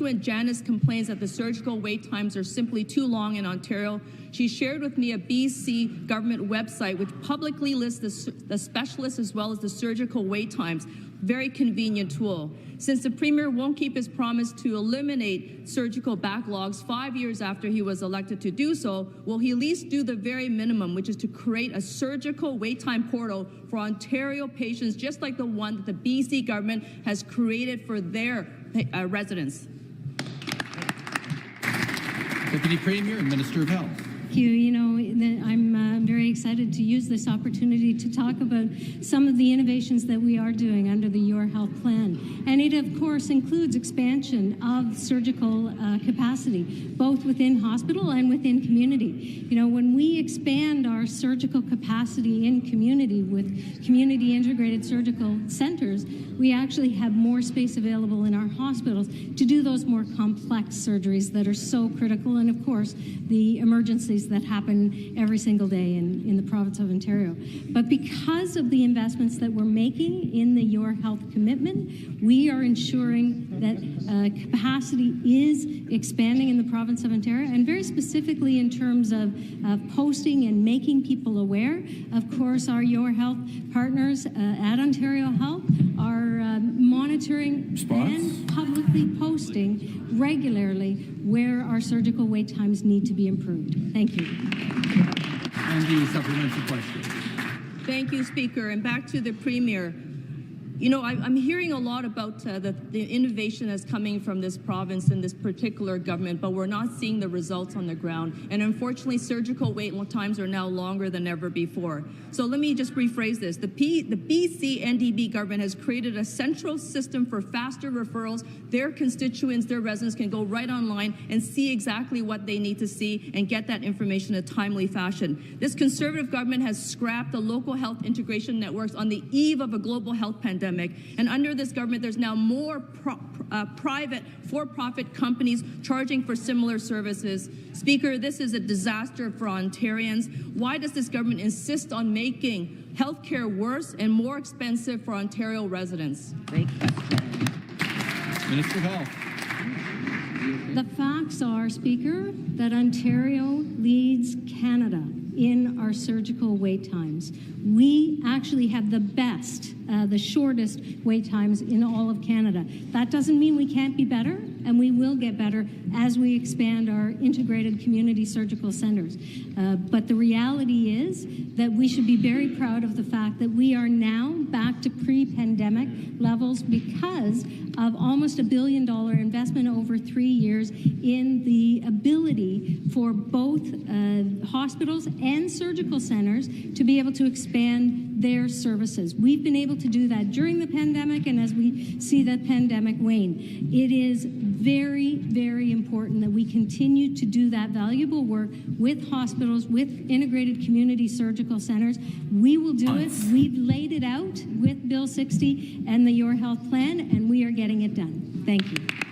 When Janice complains that the surgical wait times are simply too long in Ontario, she shared with me a BC government website which publicly lists the specialists as well as the surgical wait times. Very convenient tool. Since the Premier won't keep his promise to eliminate surgical backlogs 5 years after he was elected to do so, will he at least do the very minimum, which is to create a surgical wait time portal for Ontario patients, just like the one that the BC government has created for their residents? Deputy Premier and Minister of Health. Thank you. I'm very excited to use this opportunity to talk about some of the innovations that we are doing under the Your Health Plan. And it, of course, includes expansion of surgical capacity, both within hospital and within community. When we expand our surgical capacity in community with community integrated surgical centers, we actually have more space available in our hospitals to do those more complex surgeries that are so critical, and of course, the emergencies that happen every single day in the province of Ontario. But because of the investments that we're making in the Your Health commitment, we are ensuring that capacity is expanding in the province of Ontario, and very specifically in terms of posting and making people aware. Of course, our Your Health partners at Ontario Health are monitoring and publicly posting regularly where our surgical wait times need to be improved. Thank you. And the supplementary question. Thank you, Speaker. And back to the Premier. I'm hearing a lot about the innovation that's coming from this province and this particular government, but we're not seeing the results on the ground. And unfortunately, surgical wait times are now longer than ever before. So let me just rephrase this. The BC NDP government has created a central system for faster referrals. Their constituents, their residents can go right online and see exactly what they need to see and get that information in a timely fashion. This Conservative government has scrapped the local health integration networks on the eve of a global health pandemic. And under this government, there's now more private for-profit companies charging for similar services. Speaker, this is a disaster for Ontarians. Why does this government insist on making healthcare worse and more expensive for Ontario residents? Thank you. Minister of Health. The facts are, Speaker, that Ontario leads Canada in our surgical wait times. We actually have the best, the shortest wait times in all of Canada. That doesn't mean we can't be better, and we will get better as we expand our integrated community surgical centers. But the reality is that we should be very proud of the fact that we are now back to pre-pandemic levels because of almost $1 billion investment over 3 years in the ability for both hospitals and surgical centers to be able to expand their services. We've been able to do that during the pandemic, and as we see that pandemic wane. It is very, very important that we continue to do that valuable work with hospitals, with integrated community surgical centers. We will do it. We've laid it out with Bill 60 and the Your Health Plan, and we are getting it done. Thank you.